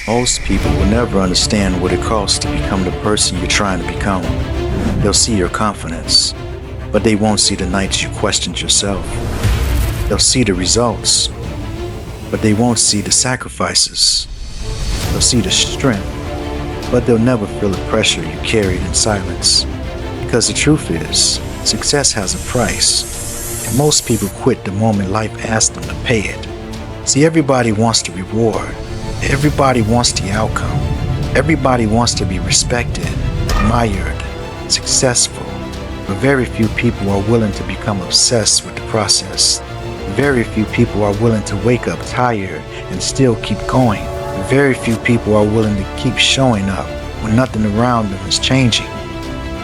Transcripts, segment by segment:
Most people will never understand what it costs to become the person you're trying to become. They'll see your confidence, but they won't see the nights you questioned yourself. They'll see the results, but they won't see the sacrifices. They'll see the strength, but they'll never feel the pressure you carried in silence. Because the truth is, success has a price, and most people quit the moment life asks them to pay it. See, everybody wants the reward. Everybody wants the outcome. Everybody wants to be respected, admired, successful. But very few people are willing to become obsessed with the process. Very few people are willing to wake up tired and still keep going. Very few people are willing to keep showing up when nothing around them is changing.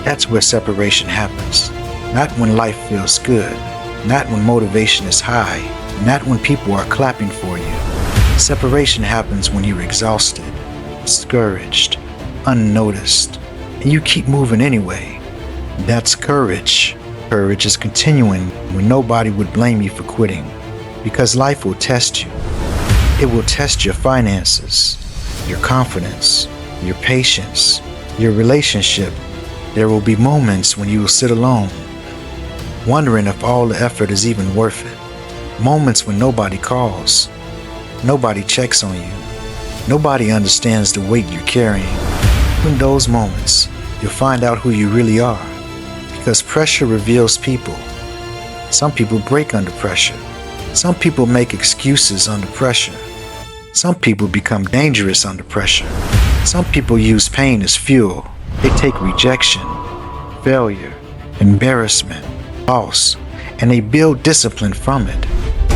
That's where separation happens. Not when life feels good, not when motivation is high, not when people are clapping for you. Separation happens when you're exhausted, discouraged, unnoticed, and you keep moving anyway. That's courage. Courage is continuing when nobody would blame you for quitting. Because life will test you. It will test your finances, your confidence, your patience, your relationship. There will be moments when you will sit alone, wondering if all the effort is even worth it. Moments when nobody calls, nobody checks on you, nobody understands the weight you're carrying. In those moments, you'll find out who you really are. Because pressure reveals people. Some people break under pressure. Some people make excuses under pressure. Some people become dangerous under pressure. Some people use pain as fuel. They take rejection, failure, embarrassment, loss, and they build discipline from it.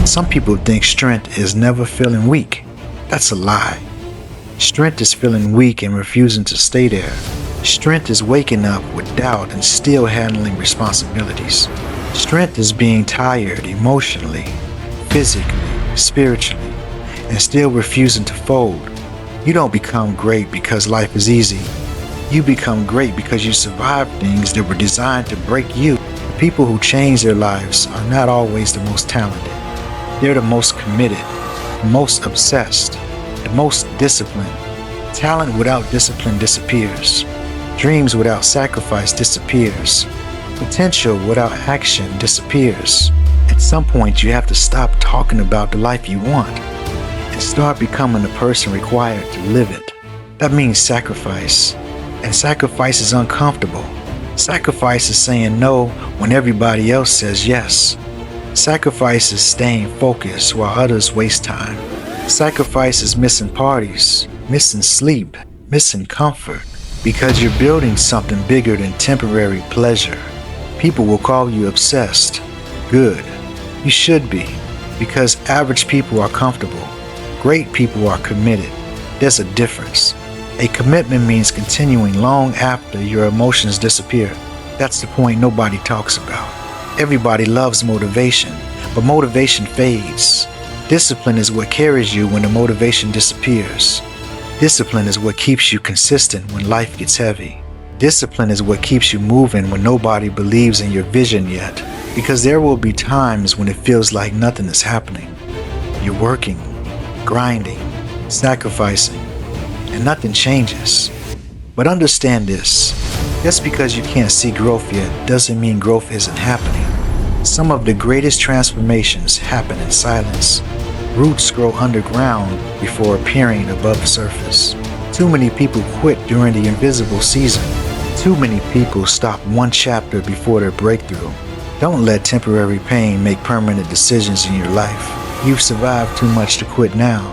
Some people think strength is never feeling weak. That's a lie. Strength is feeling weak and refusing to stay there. Strength is waking up with doubt and still handling responsibilities. Strength is being tired emotionally, physically, spiritually, and still refusing to fold. You don't become great because life is easy. You become great because you survived things that were designed to break you. The people who change their lives are not always the most talented. They're the most committed, the most obsessed, the most disciplined. Talent without discipline disappears. Dreams without sacrifice disappears. Potential without action disappears. At some point, you have to stop talking about the life you want and start becoming the person required to live it. That means sacrifice. And sacrifice is uncomfortable. Sacrifice is saying no when everybody else says yes. Sacrifice is staying focused while others waste time. Sacrifice is missing parties, missing sleep, missing comfort. Because you're building something bigger than temporary pleasure. People will call you obsessed. Good. You should be. Because average people are comfortable. Great people are committed. There's a difference. A commitment means continuing long after your emotions disappear. That's the point nobody talks about. Everybody loves motivation, but motivation fades. Discipline is what carries you when the motivation disappears. Discipline is what keeps you consistent when life gets heavy. Discipline is what keeps you moving when nobody believes in your vision yet. Because there will be times when it feels like nothing is happening. You're working, grinding, sacrificing, and nothing changes. But understand this, just because you can't see growth yet doesn't mean growth isn't happening. Some of the greatest transformations happen in silence. Roots grow underground before appearing above the surface. Too many people quit during the invisible season. Too many people stop one chapter before their breakthrough. Don't let temporary pain make permanent decisions in your life. You've survived too much to quit now.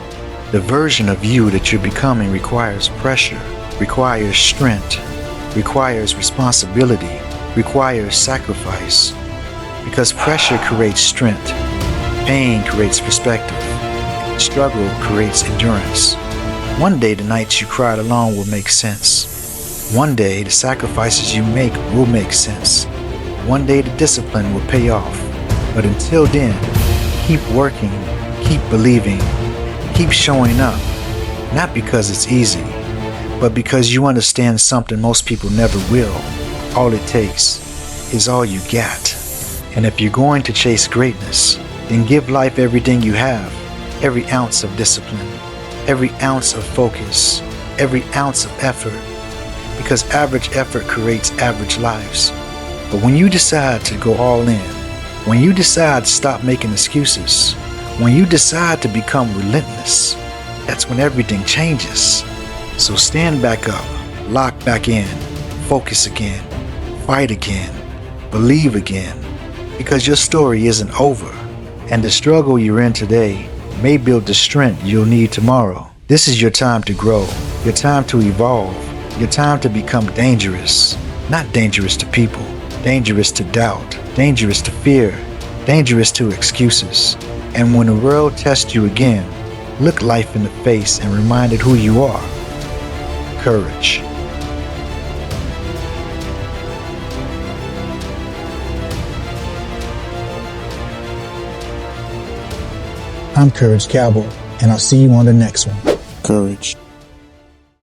The version of you that you're becoming requires pressure, requires strength, requires responsibility, requires sacrifice. Because pressure creates strength. Pain creates perspective. Struggle creates endurance. One day the nights you cried alone will make sense. One day the sacrifices you make will make sense. One day the discipline will pay off. But until then, keep working, keep believing, keep showing up. Not because it's easy, but because you understand something most people never will. All it takes is all you got. And if you're going to chase greatness, then give life everything you have, every ounce of discipline, every ounce of focus, every ounce of effort, because average effort creates average lives. But when you decide to go all in, when you decide to stop making excuses, when you decide to become relentless, that's when everything changes. So stand back up, lock back in, focus again, fight again, believe again, because your story isn't over, and the struggle you're in today may build the strength you'll need tomorrow. This is your time to grow, your time to evolve, your time to become dangerous. Not dangerous to people, dangerous to doubt, dangerous to fear, dangerous to excuses. And when the world tests you again, look life in the face and remind it who you are. Courage. I'm Courage Cabell, and I'll see you on the next one. Courage.